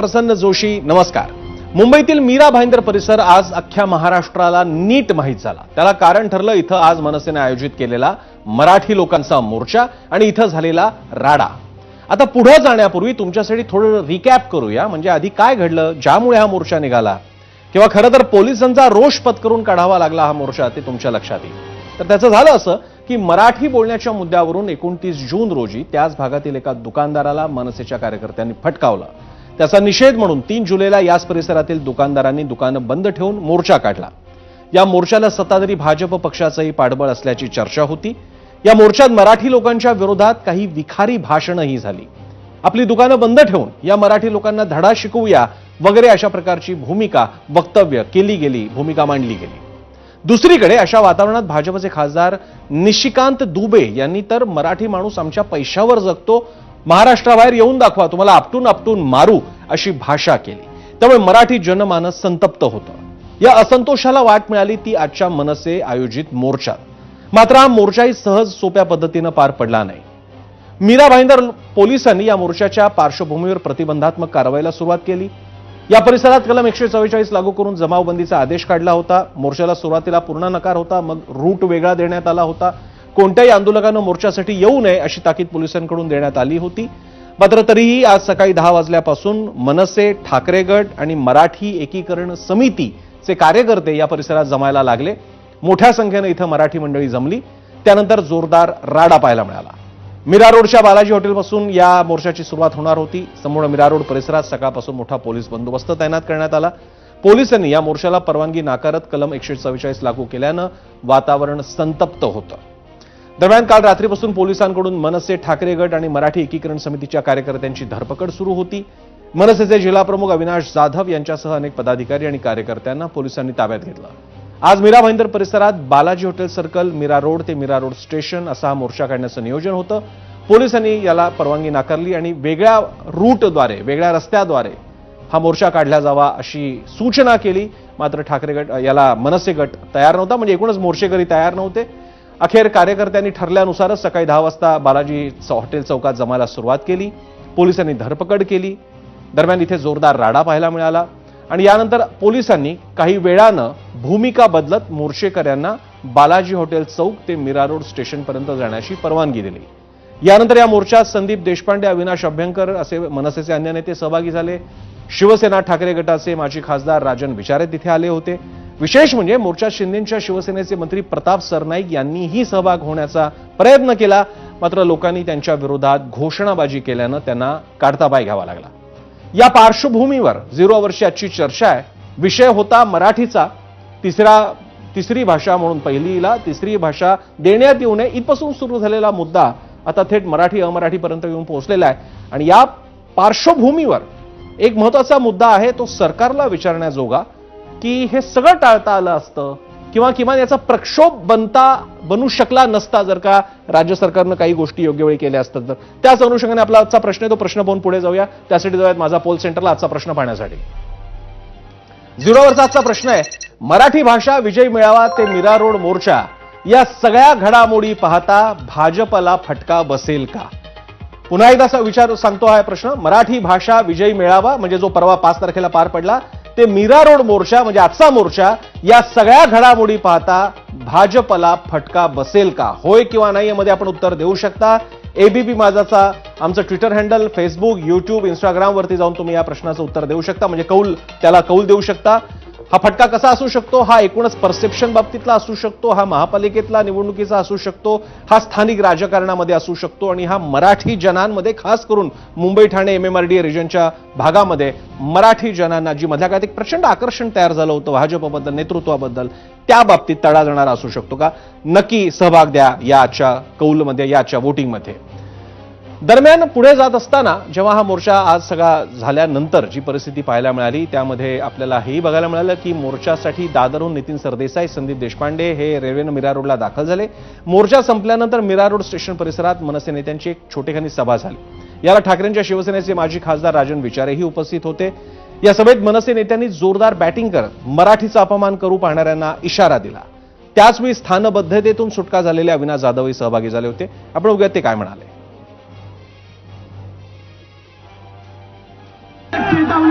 प्रसन्न जोशी, नमस्कार. मुंबईतील मीरा भाईंदर परिसर आज अख्ख्या महाराष्ट्राला नीट माहीत झाला. त्याला कारण ठरलं इथं आज मनसेने आयोजित केलेला मराठी लोकांचा मोर्चा आणि इथं झालेला राडा. आता पुढे जाण्यापूर्वी तुमच्यासाठी थोडं रिकॅप करूया. म्हणजे आधी काय घडलं ज्यामुळे हा मोर्चा निघाला किंवा खरं तर पोलिसांचा रोष पत्करून काढावा लागला हा मोर्चा, ते तुमच्या लक्षात येईल. तर त्याचं झालं असं की मराठी बोलण्याच्या मुद्द्यावरून 29 जून रोजी त्याच भागातील एका दुकानदाराला मनसेच्या कार्यकर्त्यांनी फटकावलं. त्याचा निषेध म्हणून 3 जुलैला याच परिसरातील दुकानदारांनी दुकानं बंद ठेवून मोर्चा काढला. या मोर्चाला सत्ताधारी भाजप पक्षाचंही पाठबळ असल्याची चर्चा होती. या मोर्चात मराठी लोकांच्या विरोधात काही विखारी भाषणंही झाली. आपली दुकानं बंद ठेवून या मराठी लोकांना धडा शिकवूया वगैरे अशा प्रकारची वक्तव्य केली गेली, भूमिका मांडली गेली. दुसरीकडे अशा वातावरणात भाजपचे खासदार निशिकांत दुबे यांनी तर मराठी माणूस आमच्या पैशावर जगतो, महाराष्ट्राबाहेर येऊन दाखवा, तुम्हाला आपटून आपटून मारू अशी भाषा केली. त्यामुळे मराठी जनमानस संतप्त होतं. या असंतोषाला वाट मिळाली ती आजच्या मनसे आयोजित मोर्चात. मात्र हा मोर्चाही सहज सोप्या पद्धतीनं पार पडला नाही. मीरा भाईंदर पोलिसांनी या मोर्चाच्या पार्श्वभूमीवर प्रतिबंधात्मक कारवाईला सुरुवात केली. या परिसरात कलम 144 लागू करून जमावबंदीचा आदेश काढला होता. मोर्चाला सुरुवातीला पूर्ण नकार होता, मग रूट वेगळा देण्यात आला होता. कोणत्याही आंदोलकांना मोर्चासाठी येऊ नये अशी ताकीद पोलिसांकडून देण्यात आली होती. मात्र तरीही आज सकाळी 10 वाजल्यापासून मनसे, ठाकरे गट आणि मराठी एकीकरण समितीचे कार्यकर्ते या परिसरात जमायला लागले. मोठ्या संख्येने इथं मराठी मंडळी जमली. त्यानंतर जोरदार राडा पाहायला मिळाला. मीरा रोडच्या बालाजी हॉटेलपासून या मोर्चाची सुरुवात होणार होती. संपूर्ण मीरा रोड परिसरात सकाळपासून मोठा पोलीस बंदोबस्त तैनात करण्यात आला. पोलिसांनी या मोर्चाला परवानगी नाकारत कलम 144 लागू केल्यानं वातावरण संतप्त होतं. दरम्यान काल रात्रीपासून पोलिसांकडून मनसे, ठाकरे गट आणि मराठी एकीकरण समितीच्या कार्यकर्त्यांची धरपकड सुरू होती. मनसेचे जिल्हाप्रमुख अविनाश जाधव यांच्यासह अनेक पदाधिकारी आणि कार्यकर्त्यांना पोलिसांनी ताब्यात घेतलं. आज मीरा भाईंदर परिसरात Balaji hotel circle, Mira road ते मीरा रोड स्टेशन असा हा मोर्चा काढण्याचं नियोजन होतं. पोलिसांनी याला परवानगी नाकारली आणि वेगळ्या रूटद्वारे, वेगळ्या रस्त्याद्वारे हा मोर्चा काढला जावा अशी सूचना केली. मात्र ठाकरे गट याला मनसे गट तयार नव्हता, म्हणजे एकूणच मोर्चेकरी तयार नव्हते. अखेर कार्यकर्त्यांनी ठरल्यानुसारच सकाळी 10 वाजता बालाजी हॉटेल चौकात जमायला सुरुवात केली. पोलिसांनी धरपकड केली. दरम्यान इथे जोरदार राडा पाहायला मिळाला आणि यानंतर पोलिसांनी काही वेळानं भूमिका बदलत मोर्चेकऱ्यांना बालाजी हॉटेल चौक ते मीरा रोड स्टेशनपर्यंत जाण्याची परवानगी दिली. यानंतर या मोर्चात संदीप देशपांडे, अविनाश अभ्यंकर असे मनसेचे अन्य नेते सहभागी झाले. शिवसेना ठाकरे गटाचे माजी खासदार राजन विचारे तिथे आले होते. विशेष म्हणजे मोर्चात शिंदेच्या शिवसेनेचे मंत्री प्रताप सरनाईक यांनीही सहभाग होण्याचा प्रयत्न केला. मात्र लोकांनी त्यांच्या विरोधात घोषणाबाजी केल्यानं त्यांना काढता पाय घ्यावा लागला. या पार्श्वभूमीवर 0 वर्षी आजची चर्चा आहे. विषय होता मराठीचा. तिसरी भाषा म्हणून पहिलीला तिसरी भाषा देण्यात येऊ नये इथपासून सुरू झालेला मुद्दा आता थेट मराठी अमराठीपर्यंत येऊन पोहोचलेला आहे. आणि या पार्श्वभूमीवर एक महत्वाचा मुद्दा आहे, तो सरकारला विचारण्याजोगा की हे सगळं टाळता आलं असतं किंवा किमान याचा प्रक्षोभ बनू शकला नसता जर का राज्य सरकारनं काही गोष्टी योग्य वेळी केल्या असतात. तर त्याच अनुषंगाने आपला आजचा प्रश्न आहे, तो प्रश्न पाहून पुढे जाऊया. त्यासाठी जाऊयात माझा पोल सेंटरला आजचा प्रश्न पाहण्यासाठी. 0 वरचा आजचा प्रश्न आहे, मराठी भाषा विजय मेळावा ते मीरा रोड मोर्चा या सगळ्या घडामोडी पाहता भाजपला फटका बसेल का? पुन्हा एकदा विचार सांगतो हा प्रश्न. मराठी भाषा विजय मेळावा म्हणजे जो परवा 5 तारखेला पार पडला ते मीरा रोड मोर्चा म्हणजे आजचा मोर्चा, या सगळ्या घडामोडी पाहता भाजपला फटका बसेल का? होय किंवा नाही यामध्ये आपण उत्तर देऊ शकता. एबीपी माझाचा आमचं Twitter handle, Facebook, YouTube, Instagram वरती जाऊन तुम्ही या प्रश्नाचं उत्तर देऊ शकता. म्हणजे त्याला कौल देऊ शकता. हा फटका कसा असू शकतो? हा एकूणच परसेप्शन बाबतीतला असू शकतो, हा महापालिकेतला निवडणुकीचा असू शकतो, हा स्थानिक राजकारणामध्ये असू शकतो आणि हा मराठी जनांमध्ये, खास करून मुंबई, ठाणे, MMRDA रिजनच्या भागामध्ये मराठी जनांना जी मधल्या काळात एक प्रचंड आकर्षण तयार झालं होतं भाजपबद्दल, नेतृत्वाबद्दल, त्या बाबतीत तडा जाणारा असू शकतो का? नक्की सहभाग द्या याच्या कौलमध्ये, याच्या वोटिंगमध्ये. दरम्यान पुढे जात असताना जेव्हा हा मोर्चा आज सगळा झाल्यानंतर जी परिस्थिती पाहायला मिळाली त्यामध्ये आपल्याला हेही बघायला मिळालं की मोर्चासाठी दादरहून नितीन सरदेसाई, संदीप देशपांडे हे रेल्वेनं मीरा रोडला दाखल झाले. मोर्चा संपल्यानंतर मीरा रोड स्टेशन परिसरात मनसे नेत्यांची एक छोटेखानी सभा झाली. याला ठाकरेंच्या शिवसेनेचे माजी खासदार राजन विचारेही उपस्थित होते. या सभेत मनसे नेत्यांनी जोरदार बॅटिंग करत मराठीचा अपमान करू पाहणाऱ्यांना इशारा दिला. त्याचवेळी स्थानबद्धतेतून सुटका झालेले अविनाश जाधवही सहभागी झाले होते. आपण बघूयात ते काय म्हणाले.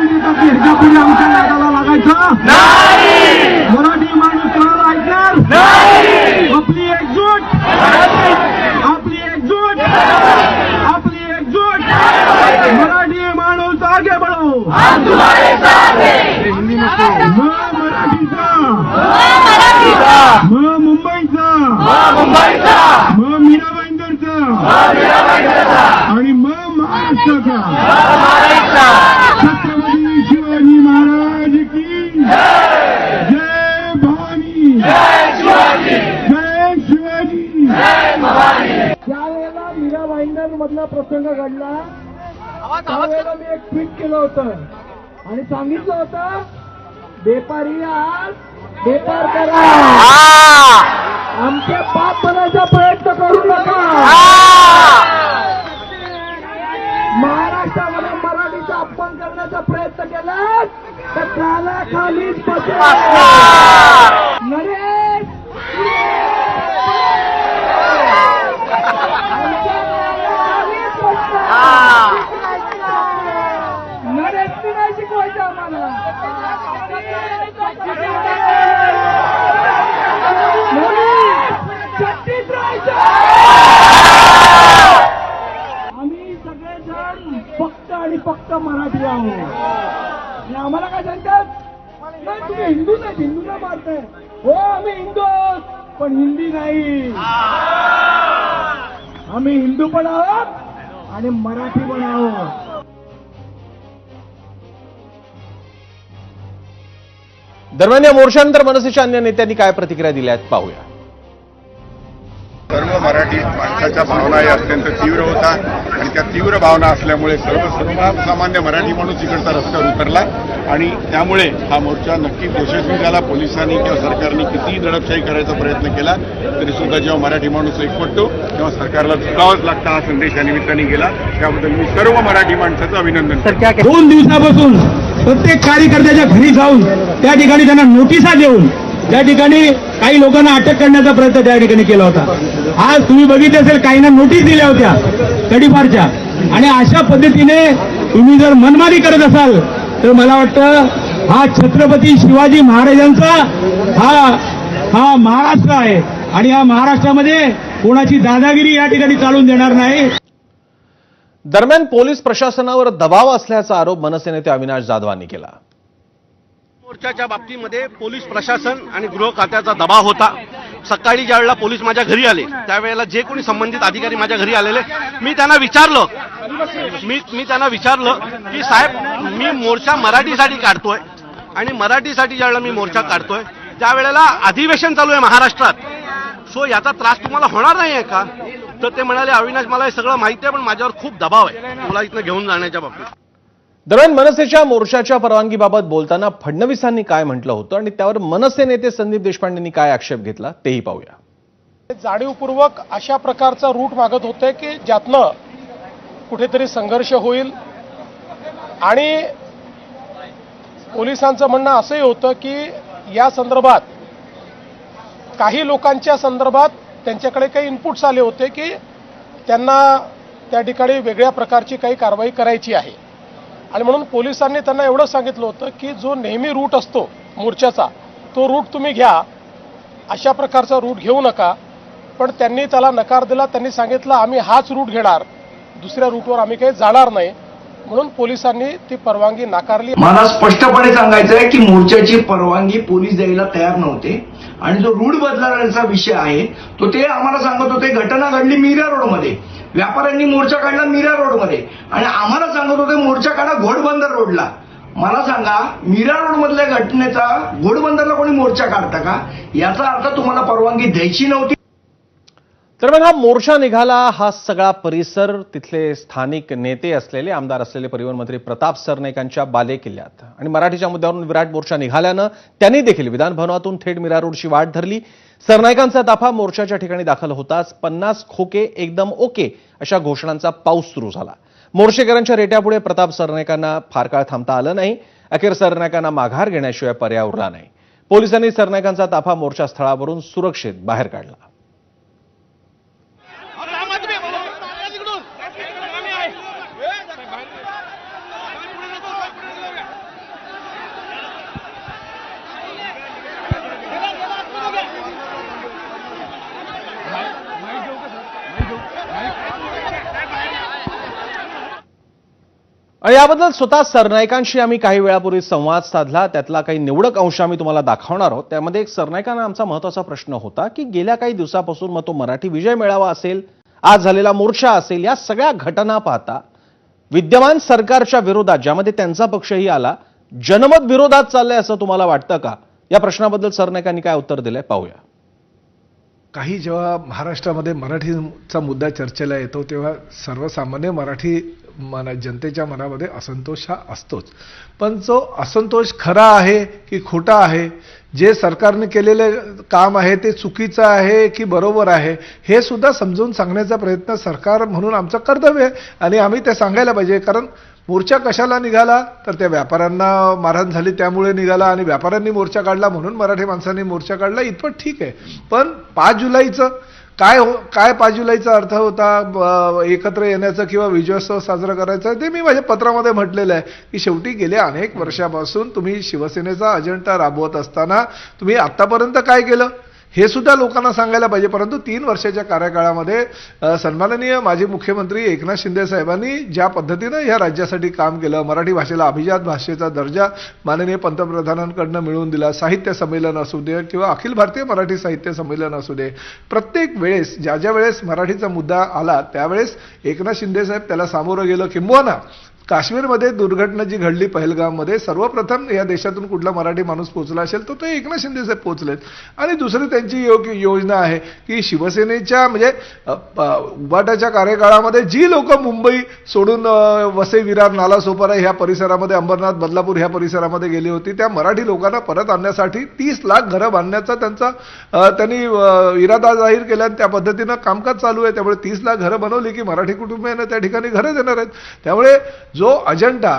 देतो की ह्याच्या पुढे आमच्या नादाला लागायचं नाही. मराठी माणूस कोणाला ऐकणार नाही. आपली एकजूट, आपली एकजूट, आपली एकजूट. मराठी माणूस आगे बढ़ो. हिंदी नको. मराठीचा, मुंबईचा, मीरा भाईंदरचा आणि महाराष्ट्राचा. छत्रपती शिवाजी महाराज की जय. भवानी, जय शिवाजी, त्यावेळेला मीरा भाईंदर मधला प्रसंग घडला. त्यावेळेला मी एक ट्विट केलं होतं आणि सांगितलं होतं बेपारी आज बेपार करा, आमचे बाप बनायचा प्रयत्न करू नका. महाराष्ट्रामध्ये मराठीचा अपमान करण्याचा प्रयत्न केला तर त्याला खालीच बसेल. नरेश नरेशनी नाही शिकवायचं आम्हाला. आम्ही सगळेजण फक्त आणि फक्त मराठी आहोत. आणि आम्हाला काय सांगतात, नाही तुम्ही हिंदू नाही, हिंदूला मारताय. हो आम्ही हिंदू आहोत पण हिंदी नाही. आम्ही हिंदू पण आहोत आणि मराठी पण आहोत. दरम्यान या मोर्चानंतर मनसेच्या अन्य नेत्यांनी काय प्रतिक्रिया दिल्या आहेत पाहूया. सर्व मराठी माणसाच्या भावना या अत्यंत तीव्र होतात आणि त्या तीव्र भावना असल्यामुळे सर्वसामान्य मराठी माणूस इकडचा रस्त्यावर उतरला आणि त्यामुळे हा मोर्चा नक्कीच यशस्वी झाला. पोलिसांनी किंवा सरकारने कितीही दडपशाही करायचा प्रयत्न केला तरी सुद्धा जेव्हा मराठी माणूस एकवटतो तेव्हा सरकारला झुकावंच लागतं. हा संदेश या निमित्ताने गेला. त्याबद्दल मी सर्व मराठी माणसाचं अभिनंदन करतो. 2 दिवसापासून प्रत्येक कार्यकर्त्याच्या घरी जाऊन त्या ठिकाणी त्यांना नोटिसा देऊन त्या ठिकाणी काही लोकांना अटक करण्याचा प्रयत्न त्या ठिकाणी केला होता. आज तुम्ही बघितलं असेल काहींना नोटीस दिल्या होत्या तडीपारच्या. आणि अशा पद्धतीने तुम्ही जर मनमानी करत असाल तर मला वाटतं हा छत्रपती शिवाजी महाराजांचा हा महाराष्ट्र आहे आणि या महाराष्ट्रामध्ये कोणाची दादागिरी या ठिकाणी चालून देणार नाही. दरम्यान पोलीस प्रशासनावर दबाव असल्याचा आरोप मनसे नेते अविनाश जाधवांनी केला. मोर्चाच्या बाबतीमध्ये पोलीस प्रशासन आणि गृह खात्याचा दबाव होता. सकाळी ज्यावेळेला पोलीस माझ्या घरी आले त्यावेळेला जे कोणी संबंधित अधिकारी माझ्या घरी आलेले मी त्यांना विचारलं की साहेब मी मोर्चा मराठीसाठी काढतोय आणि मराठीसाठी ज्यावेळेला मी मोर्चा काढतोय त्यावेळेला अधिवेशन चालू आहे महाराष्ट्रात, सो याचा त्रास तुम्हाला होणार नाही आहे का? तर ते म्हणाले अविनाश मला हे सगळं माहिती आहे पण माझ्यावर खूप दबाव आहे मला इथनं घेऊन जाण्याच्या बाबतीत. दरम्यान मनसेच्या मोर्चाच्या परवानगीबाबत बोलताना फडणवीसांनी काय म्हटलं होतं आणि त्यावर मनसे नेते संदीप देशपांडेंनी काय आक्षेप घेतला तेही पाहूया. जाणीवपूर्वक अशा प्रकारचा रूट मागत होते की ज्यातनं कुठेतरी संघर्ष होईल आणि पोलिसांचं म्हणणं असंही होतं की या संदर्भात काही लोकांच्या संदर्भात त्यांच्याकडे काही इनपुट्स आले होते की त्यांना त्या ठिकाणी वेगळ्या प्रकारची काही कारवाई करायची आहे आणि म्हणून पोलिसांनी त्यांना एवढं सांगितलं होतं की जो नेहमी रूट असतो मोर्चाचा तो रूट तुम्ही घ्या, अशा प्रकारचा रूट घेऊ नका. पण त्यांनी त्याला नकार दिला. त्यांनी सांगितलं आम्ही हाच रूट घेणार, दुसऱ्या रूटवर आम्ही काही जाणार नाही. म्हणून पोलिसांनी ती परवानगी नाकारली. मला स्पष्टपणे सांगायचं आहे की मोर्चाची परवानगी पोलीस द्यायला तयार नव्हते आणि जो रूट बदलण्याचा विषय आहे तो ते आम्हाला सांगत होते. घटना घडली मीरा रोडमध्ये, व्यापाऱ्यांनी मोर्चा काढला मीरा रोडमध्ये आणि आम्हाला सांगत होते मोर्चा काढा घोडबंदर रोडला. मला सांगा मीरा रोड मधल्या घटनेचा घोडबंदरला कोणी मोर्चा काढता का? याचा अर्थ तुम्हाला परवानगी द्यायची नव्हती. दरम्यान हा मोर्चा निघाला, हा सगळा परिसर तिथले स्थानिक नेते असलेले आमदार असलेले परिवहन मंत्री प्रताप सरनाईकांच्या बालेकिल्ल्यात आणि मराठीच्या मुद्द्यावरून विराट मोर्चा निघाल्यानं त्यांनी देखील विधान भवनातून थेट मीरा रोडची वाट धरली. सरनाईकांचा ताफा मोर्चाच्या ठिकाणी दाखल होताच 50 खोके एकदम ओके अशा घोषणांचा पाऊस सुरू झाला. मोर्चेकरांच्या रेट्यापुढे प्रताप सरनाईकांना फार काळ थांबता आलं नाही. अखेर सरनाईकांना माघार घेण्याशिवाय पर्याय उरला नाही. पोलिसांनी सरनाईकांचा ताफा मोर्चा स्थळावरून सुरक्षित बाहेर काढला. आणि याबद्दल स्वतः सरनाईकांशी आम्ही काही वेळापूर्वी संवाद साधला. त्यातला काही निवडक अंश आम्ही तुम्हाला दाखवणार आहोत. त्यामध्ये एक सरनाईकांना आमचा महत्त्वाचा प्रश्न होता की गेल्या काही दिवसापासून मग तो मराठी विजय मेळावा असेल, आज झालेला मोर्चा असेल, या सगळ्या घटना पाहता विद्यमान सरकारच्या विरोधात, ज्यामध्ये त्यांचा पक्षही आला, जनमत विरोधात चाललंय असं तुम्हाला वाटतं का? या प्रश्नाबद्दल सरनाईकांनी काय उत्तर दिलंय पाहूया. काही जेव्हा महाराष्ट्रामध्ये मराठीचा मुद्दा चर्चेला येतो तेव्हा सर्वसामान्य मराठी जनतेच्या मनामध्ये असंतोष हा असतोच. पण जो असंतोष खरा आहे की खोटा आहे, जे सरकारने केलेले काम आहे ते चुकीचं आहे की बरोबर आहे, हे सुद्धा समजून सांगण्याचा प्रयत्न सरकार म्हणून आमचं कर्तव्य आहे आणि आम्ही ते सांगायला पाहिजे. कारण मोर्चा कशाला निघाला तर त्या व्यापाऱ्यांना मारहाण झाली त्यामुळे निघाला आणि व्यापाऱ्यांनी मोर्चा काढला म्हणून मराठी माणसांनी मोर्चा काढला, इतपत ठीक आहे. पण 5 जुलैचं काय 5 जुलैचा अर्थ होता एकत्र येण्याचा किंवा विजयोत्सव साजरा करायचा, ते मी माझ्या पत्रामध्ये म्हटलेलं आहे की शेवटी गेल्या अनेक वर्षापासून तुम्ही शिवसेनेचा अजेंडा राबवत असताना तुम्ही आतापर्यंत काय केलं हे सुद्धा लोकांना सांगायला पाहिजे. परंतु 3 वर्षाच्या कार्यकाळामध्ये सन्माननीय माजी मुख्यमंत्री एकनाथ शिंदे साहेबांनी ज्या पद्धतीनं या राज्यासाठी काम केलं, मराठी भाषेला अभिजात भाषेचा दर्जा माननीय पंतप्रधानांकडनं मिळवून दिला, साहित्य संमेलन असू दे किंवा अखिल भारतीय मराठी साहित्य संमेलन असू दे, प्रत्येक वेळेस ज्या वेळेस मराठीचा मुद्दा आला त्यावेळेस एकनाथ शिंदे साहेब त्याला सामोरं गेलं. किंबहुना काश्मीरमध्ये दुर्घटना जी घडली पहलगाममध्ये, सर्वप्रथम या देशातून कुठला मराठी माणूस पोहोचला असेल तर ते एकनाथ शिंदे साहेब पोहोचलेत. आणि दुसरी त्यांची योजना आहे की शिवसेनेच्या म्हणजे उबाटाच्या कार्यकाळामध्ये जी लोक मुंबई सोडून वसई, विरार, नालासोपारा ह्या परिसरामध्ये, अंबरनाथ, बदलापूर ह्या परिसरामध्ये गेली होती, त्या मराठी लोकांना परत आणण्यासाठी 30 लाख घरं बांधण्याचा त्यांनी इरादा जाहीर केला आणि त्या पद्धतीनं कामकाज चालू आहे. त्यामुळे 30 लाख घरं बनवली की मराठी कुटुंबियांना त्या ठिकाणी घरं देणार आहेत. त्यामुळे जो अजेंडा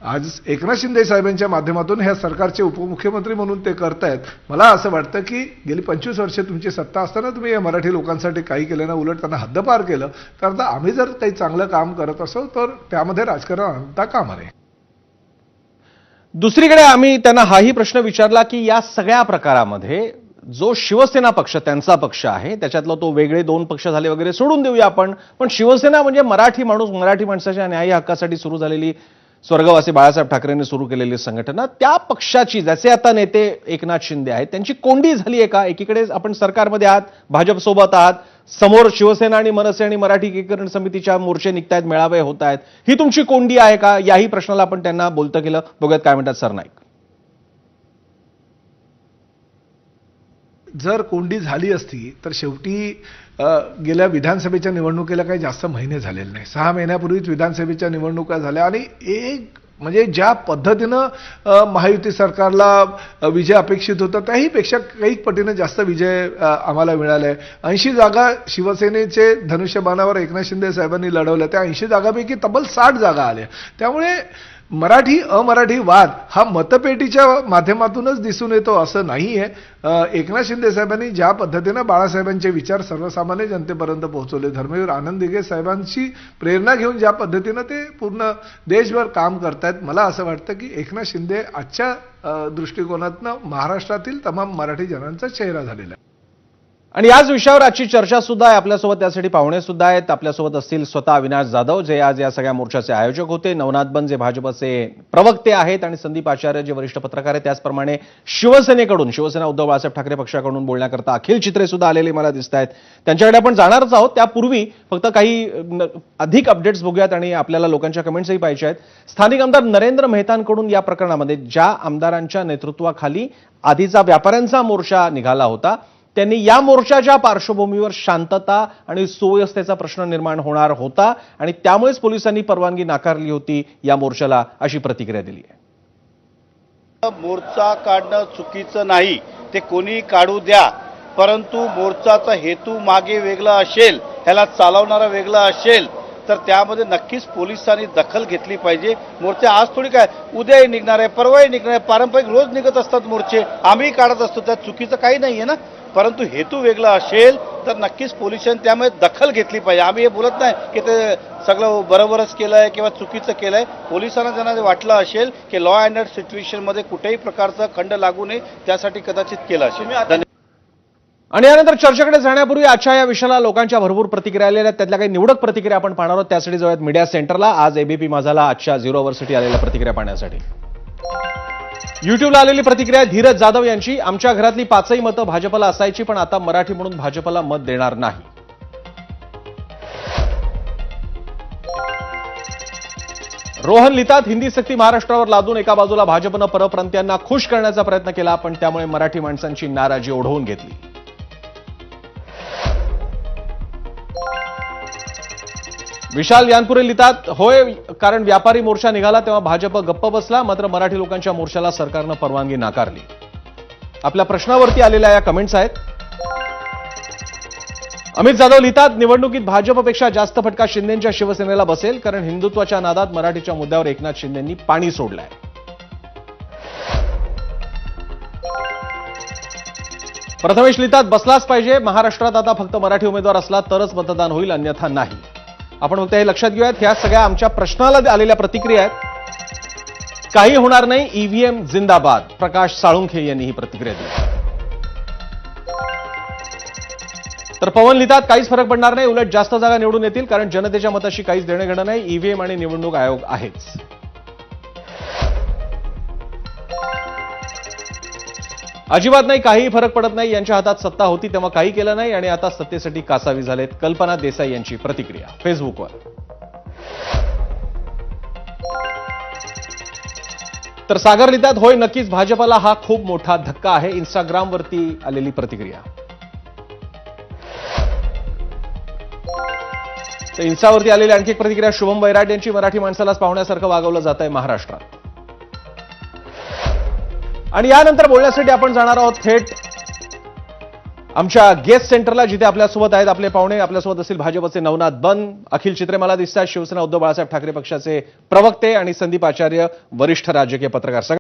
आज एकनाथ शिंदे साहेबांच्या माध्यमातून ह्या सरकारचे उपमुख्यमंत्री म्हणून ते करतायत, मला असं वाटतं की गेली 25 वर्षे तुमची सत्ता असताना तुम्ही या मराठी लोकांसाठी काही केलं ना, उलट त्यांना हद्दपार केलं. तर आता आम्ही जर काही चांगलं काम करत असो तर त्यामध्ये राजकारण आणता कामा नये. दुसरीकडे आम्ही त्यांना हाही प्रश्न विचारला की या सगळ्या प्रकारामध्ये जो शिवसेना पक्ष, त्यांचा पक्ष आहे, त्याच्यातला तो वेगळे 2 पक्ष झाले वगैरे सोडून देऊया आपण, पण शिवसेना म्हणजे मराठी माणूस, मराठी माणसाच्या न्यायी हक्कासाठी सुरू झालेली, स्वर्गवासी बाळासाहेब ठाकरेंनी सुरू केलेली संघटना, त्या पक्षाची ज्याचे आता नेते एकनाथ शिंदे आहेत त्यांची कोंडी झाली आहे का? एकीकडे आपण सरकारमध्ये आहात, भाजपसोबत आहात, समोर शिवसेना आणि मनसे आणि मराठी एकीकरण समितीच्या मोर्चे निघतायत, मेळावे होत आहेत, ही तुमची कोंडी आहे का? याही प्रश्नाला आपण त्यांना बोलतं केलं. बघूयात काय म्हणतात सरनाईक. जर कोंडी झाली असती तर शेवटी गेल्या विधानसभेच्या निवडणुकीला काही जास्त महिने झालेले नाही. 6 महिन्यापूर्वीच विधानसभेच्या निवडणुका झाल्या आणि एक म्हणजे ज्या पद्धतीनं महायुती सरकारला विजय अपेक्षित होता त्याहीपेक्षा काही पटीनं जास्त विजय आम्हाला मिळालाय. 80 जागा शिवसेनेचे धनुष्यबाणावर एकनाथ शिंदे साहेबांनी लढवल्या, त्या 80 जागांपैकी तब्बल 60 जागा आल्या. त्यामुळे मराठी अमराठी वाद हा मतपेटीच्या माध्यमातूनच दिसून येतो असं नाहीये. एकनाथ शिंदे साहेबांनी ज्या पद्धतीनं बाळासाहेबांचे विचार सर्वसामान्य जनतेपर्यंत पोहोचवले, धर्मवीर आनंद दिघे साहेबांची प्रेरणा घेऊन ज्या पद्धतीनं ते पूर्ण देशभर काम करतायत, मला असं वाटतं की एकनाथ शिंदे आजच्या दृष्टिकोनातनं महाराष्ट्रातील तमाम मराठी जनांचा चेहरा झालेला आहे. आणि याच विषयावर आजची चर्चा सुद्धा आहे. आपल्यासोबत त्यासाठी पाहुणे सुद्धा आहेत. आपल्यासोबत असतील स्वतः अविनाश जाधव, जे आज या सगळ्या मोर्चाचे आयोजक होते, नवनाथ बन जे भाजपचे प्रवक्ते आहेत, आणि संदीप आचार्य जे वरिष्ठ पत्रकार आहेत. त्याचप्रमाणे शिवसेनेकडून, शिवसेना उद्धव बाळासाहेब ठाकरे पक्षाकडून बोलण्याकरता अखिल चित्रे सुद्धा आलेले मला दिसत आहेत. त्यांच्याकडे आपण जाणारच आहोत. त्यापूर्वी फक्त काही अधिक अपडेट्स बघूयात आणि आपल्याला लोकांच्या कमेंट्सही पाहिजे आहेत. स्थानिक आमदार नरेंद्र मेहतांकडून या प्रकरणामध्ये ज्या आमदारांच्या नेतृत्वाखाली आधीचा व्यापाऱ्यांचा मोर्चा निघाला होता, त्यांनी या मोर्चाच्या पार्श्वभूमीवर शांतता आणि सुव्यवस्थेचा प्रश्न निर्माण होणार होता आणि त्यामुळेच पोलिसांनी परवानगी नाकारली होती या मोर्चाला, अशी प्रतिक्रिया दिली आहे. मोर्चा काढणं चुकीचं नाही, ते कोणी काढू द्या, परंतु मोर्चाचा हेतू मागे वेगळा असेल, ह्याला चालवणारा वेगळा असेल तर त्यामध्ये नक्कीच पोलिसांनी दखल घेतली पाहिजे. मोर्चे आज थोडी काय, उद्याही निघणार आहे, परवाही निघणार आहे, पारंपरिक रोज निघत असतात मोर्चे, आम्ही काढत असतो, त्यात चुकीचं काही नाहीये ना. परंतु हेतू वेगळा असेल तर नक्कीच पोलिसांनी त्यामुळे दखल घेतली पाहिजे. आम्ही हे बोलत नाही की ते सगळं बरोबरच केलंय किंवा चुकीचं केलंय. पोलिसांना ज्यांना वाटलं असेल की लॉ अँड ऑर्डर सिच्युएशनमध्ये कुठेही प्रकारचा खंड लागू नये त्यासाठी कदाचित केलं असेल. आणि यानंतर चर्चेकडे जाण्यापूर्वी आजच्या या विषयाला लोकांच्या भरपूर प्रतिक्रिया आलेल्या आहेत. त्यातल्या काही निवडक प्रतिक्रिया आपण पाहणार आहोत. त्यासाठी जाऊयात मीडिया सेंटरला. आज एबीपी माझाला आजच्या 0 अवरसाठी आलेल्या प्रतिक्रिया पाहण्यासाठी. युट्यूबला आलेली प्रतिक्रिया धीरज जाधव यांची. आमच्या घरातली 5ही मतं भाजपला असायची, पण आता मराठी म्हणून भाजपला मत देणार नाही. रोहन लिहितात, हिंदी सक्ती महाराष्ट्रावर लादून एका बाजूला भाजपनं परप्रांतीयांना खुश करण्याचा प्रयत्न केला, पण त्यामुळे मराठी माणसांची नाराजी ओढवून घेतली. विशाल यानपुरे लिहितात, होय, कारण व्यापारी मोर्चा निघाला तेव्हा भाजप गप्प बसला, मात्र मराठी लोकांच्या मोर्चाला सरकारनं परवानगी नाकारली. आपल्या प्रश्नावरती आलेल्या या कमेंट्स आहेत. अमित जाधव लिहितात, निवडणुकीत भाजपपेक्षा जास्त फटका शिंदेंच्या शिवसेनेला बसेल, कारण हिंदुत्वाच्या नादात मराठीच्या मुद्द्यावर एकनाथ शिंदेंनी पाणी सोडलंय. प्रथमेश लिहितात, बसलाच पाहिजे. महाराष्ट्रात आता फक्त मराठी उमेदवार असला तरच मतदान होईल, अन्यथा नाही. आपण फक्त हे लक्षात घेऊयात, ह्या सगळ्या आमच्या प्रश्नाला आलेल्या प्रतिक्रिया आहेत. काही होणार नाही, ईव्हीएम जिंदाबाद. प्रकाश साळुंखे यांनी ही प्रतिक्रिया दिली. तर पवन लिहितात, काहीच फरक पडणार नाही, उलट जास्त जागा निवडून येतील, कारण जनतेच्या मताशी काहीच देणं घेणं नाही. ईव्हीएम आणि निवडणूक आयोग आहेच. अजिबात नाही, काहीही फरक पडत नाही. यांच्या हातात सत्ता होती तेव्हा काही केलं नाही आणि आता सत्तेसाठी कासावी झालेत. कल्पना देसाई यांची प्रतिक्रिया फेसबुकवर. तर सागर लिहितात, होय, नक्कीच भाजपला हा खूप मोठा धक्का आहे. इंस्टाग्रामवरती आलेली प्रतिक्रिया. तर इन्स्टावरती आलेली आणखी एक प्रतिक्रिया शुभम बैराट यांची. मराठी माणसालाच पाहुण्यासारखं वागवलं जात आहे महाराष्ट्रात. आणि यानंतर बोलण्यासाठी आपण जाणार आहोत थेट आमच्या गेस्ट सेंटरला, जिथे आपल्यासोबत आहेत आपले पाहुणे. आपल्यासोबत असतील भाजपचे नवनाथ बन, अखिल चित्रे मला दिसतात, शिवसेना उद्धव बाळासाहेब ठाकरे पक्षाचे प्रवक्ते, आणि संदीप आचार्य, वरिष्ठ राजकीय पत्रकार.